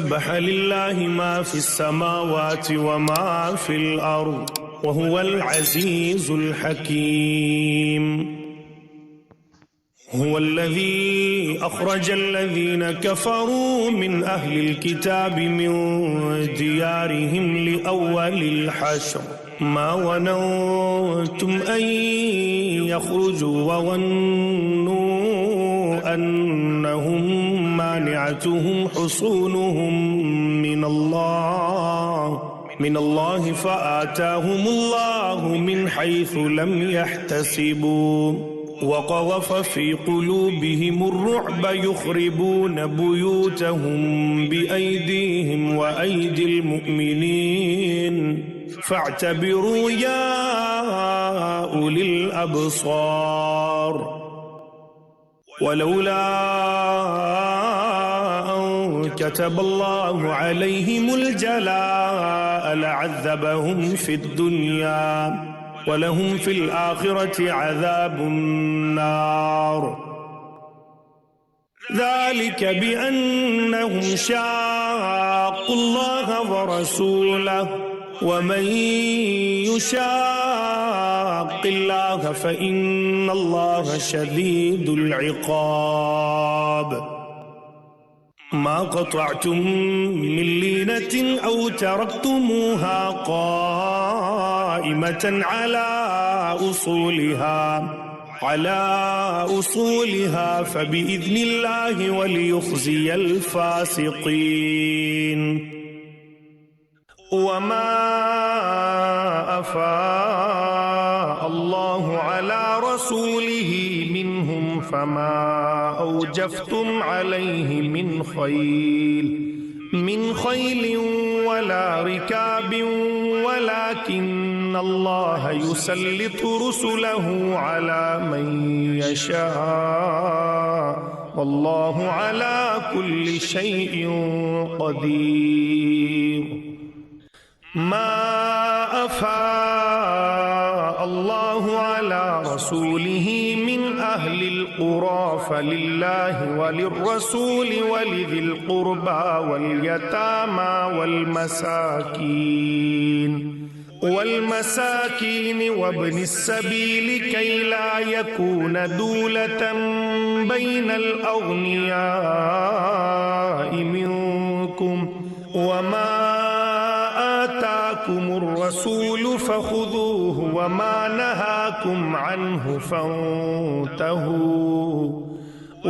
सब्बह लिल्लाहि मा फिस्समावाति व मा फिल अर्द व हुवल अज़ीज़ुल हकीम। हुवल्लज़ी अख़रजल्लज़ीना कफ़रू मिन अहलिल किताबि मिन दियारिहिम लिअव्वलिल हश्र मा वनन्तुम अन यख़रुजू वज़न्नू अन्नहुम मानिअतुहुम हुसूनुहुम मिनल्लाहि फ़आताहुमुल्लाहु मिन हैथु लम यहतसिबू वक़ज़फ़ फ़ी क़ुलूबिहिमुर्रुअब युख़रिबून बुयूतहुम बिअयदीहिम व अयदिल मुअमिनीन फ़अतबिरू या उलिल अब्सार। वलौला अन कतबल्लाहु अलैहिमुल जलाअ लअज़्ज़बहुम फ़िद्दुन्या वलहुम फ़िल आख़िरति अज़ाबुन नार। ज़ालिक बिअन्नहुम शाक़्क़ुल्लाह व रसूलहु वमन युशाक़्क़िल्लाह फ़इन्नल्लाह शदीदुल इक़ाब। मा क़तअतुम मिन लीनतिन औ तरक्तुमूहा क़ाइमतन अला उसूलिहा फ़बिइज़्निल्लाहि वलियुख़ज़ियल फ़ासिक़ीन। वमा अफ़ाअल्लाहु अला रसूलिही मिन्हुम फमा औजफ़्तुम अलैहि मिन ख़ैलिन वला रिकाबिन वलाकिन्नल्लाह युसल्लितु रुसुलहु अला मन यशाअ वल्लाहु अला कुल्लि शैइन क़दीर। मा अफ़ाअल्लाहु अला रसूलिही मिन अहलिल क़ुरा फ़लिल्लाहि वलिर्रसूलि वलिज़िल क़ुर्बा वल्यतामा वल्मसाकीन वब्निस सबील कई ला यकून दूलतन बैनल अग़नियाइ मिनकुम वमा आताकुमुर रसूलु फ़ख़ुज़ूहु वमा नहाकुम अन्हु फ़ंतहू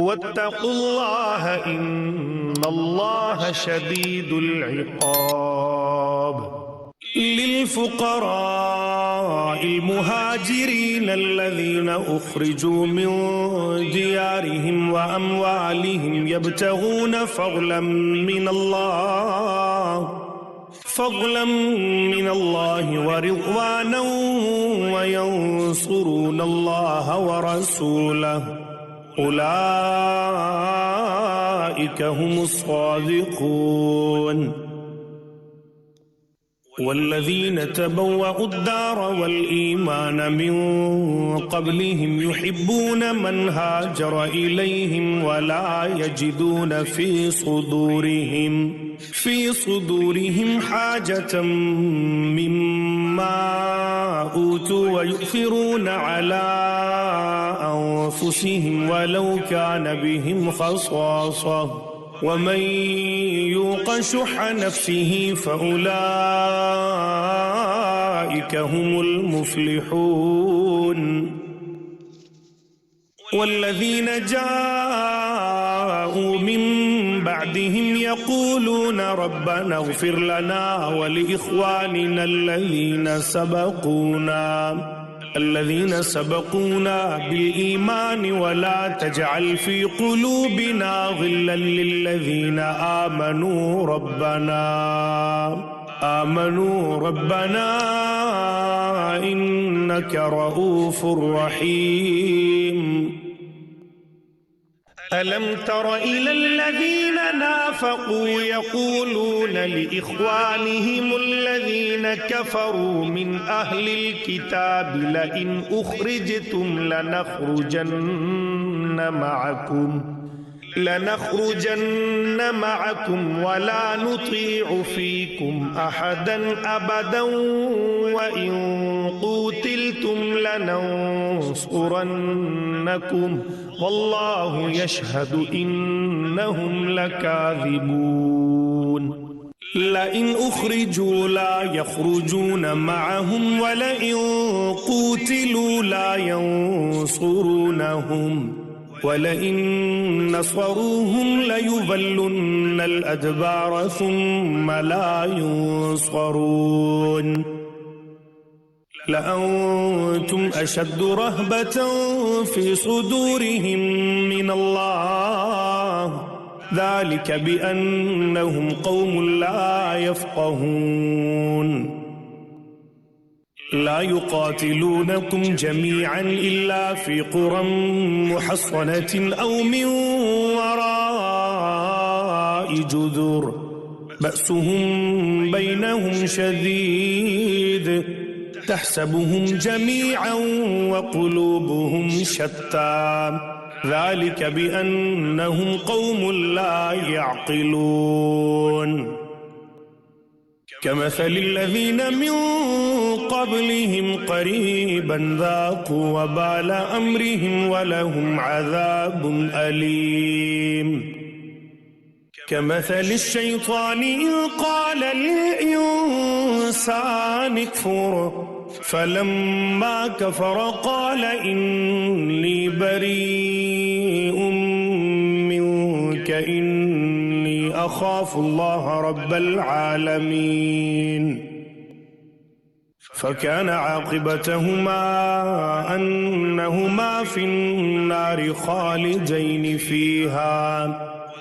वत्तक़ुल्लाह इन्नल्लाह शदीदुल इक़ाब। लिलफ़ुक़राइल मुहाजिरीन अल्लज़ीना उख़रिजू मिन दियारिहिम व अम्वालिहिम यब्तग़ून फ़ज़लन मिनल्लाहि व रिज़वानन व यंसुरूनल्लाह व रसूलहु उलाइका हुमुस सादिक़ून। वल्लज़ीन तबव्वअु द्दार वल ईमान मिन क़ब्लिहिम युहिब्बून मन हाजर इलैहिम वला यजिदून फ़ी सुदूरिहिम हाजतन मिम्मा ऊतू व यु'थिरून अला अन्फुसिहिम वलौ कान बिहिम ख़सासा वमन यूक़ शुह्ह नफ़्सिही फ़उलाइका हुमुल मुफ़्लिहून। वल्लज़ीन जाअू मिन बअदिहिम यक़ूलून रब्बना इग़फ़िर लना व लिइख़वानिना الذين سبقونا بالإيمان ولا تجعل في قلوبنا غلا للذين آمنوا ربنا إنك رؤوف رحيم. ألم تر إلى الذين نافقوا يقولون لإخوانهم الذين كفروا من أهل الكتاب लनख़रुजन्न मअकुम वला नुतीअ फ़ीकुम अहदन अबदन व इन क़ूतिलतुम लनंसुरन्नकुम वल्लाहु यशहदु इन्नहुम लकाज़िबून। लइन उख़रिजू ला यख़रुजून मअहुम वलइन क़ूतिलू ला यंसुरूनहुम वलइन नसरूहुम लयुवल्लुन्नल अदबार सुम्मा ला युंसरून लअंतुम अशद्दु रहबतन फ़ी सुदूरिहिम मिनल्लाह ज़ालिक बिअन्नहुम क़ौमुन ला यफ़क़हून। ला युक़ातिलूनकुम जमीअन इल्ला फ़ी क़ुरन मुहस्सनतिन औ मिन वराइ जुदुर बअसुहुम बैनहुम शदीद तहसबुहुम जमीअन व क़ुलूबुहुम शत्ता ज़ालिक बिअन्नहुम क़ौमुन ला यअक़िलून। कमसलिल लज़ीना मिन क़ब्लिहिम क़रीबन ज़ाक़ू वबाल अम्रिहिम वलहुम अज़ाबुन अलीम। कमसलिश शैतानि इज़ क़ाल लिल-इंसानि इक्फ़ुर फलम्मा कफ़र क़ाल इन्नी बरीउम मिन्क इन्नी अख़ाफ़ुल्लाह रब्बल आलमीन। फ़कान आक़िबतहुमा अन्नहुमा फ़िन्नारि ख़ालिदैनि फ़ीहा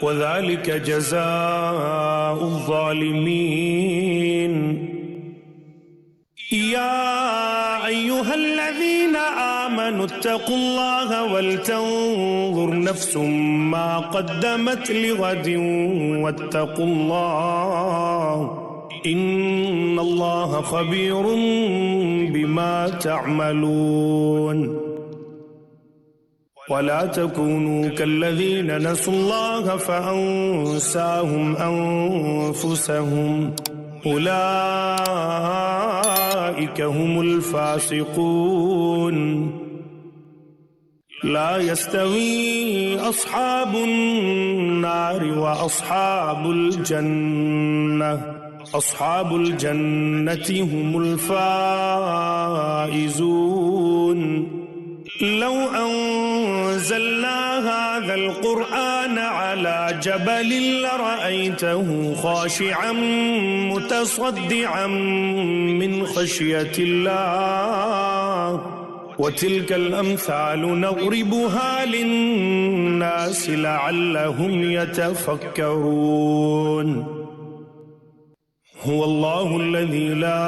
वज़ालिक जज़ाउ ज़ालिमीन। या अय्युहल्लज़ीना आमनु इत्तक़ुल्लाह वलतंज़ुर नफ़्सुम मा क़द्दमत लिग़दिन वत्तक़ुल्लाह इन्नल्लाह ख़बीरुम बिमा तअमलून। वला तकूनू कल्लज़ीना नसुल्लाह फ़अंसाहुम अनफ़ुसहुम उलाइक हुमुल फ़ासिक़ून। ला यस्तवी अस्हाबुन नारि व अस्हाबुल जन्नति हुमुल फ़ाइज़ून। लौ अंज़लना हाज़ल क़ुरआन अला जबलिन लरअयतहु ख़ाशिअन मुतसद्दिअन मिन ख़श्यतिल्लाह वतिल्कल अम्सालु नज़रिबुहा लिन्नासि लअल्लहुम यतफ़क्करून। हुवल्लाहु अल्लज़ी ला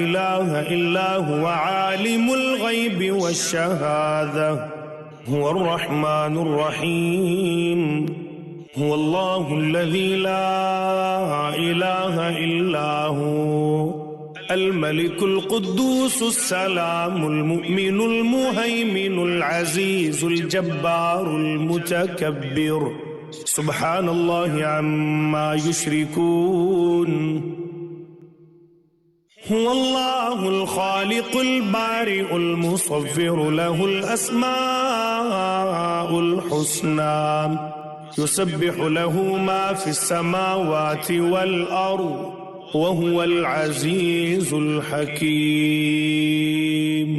इलाहा इल्ला हुवा आलिमुल ग़ैबि वश्शहादा हुवर रहमानुर रहीम। हुवल्लाहु अल्लज़ी ला इलाहा इल्ला हु अल मलिकुल कुद्दूसुस सलामुल मुअ्मिनुल मुहैमिनुल अज़ीज़ुल जब्बारुल मुतकब्बिर सुब्हानल्लाहि अम्मा युश्रिकून। हुवल्लाहुल ख़ालिक़ुल बारिउल मुसव्विरु लहुल अस्माउल हुस्ना युसब्बिहु लहु मा फ़िस समावाति वल अर्ज़ व हुवल अज़ीज़ुल हकीम।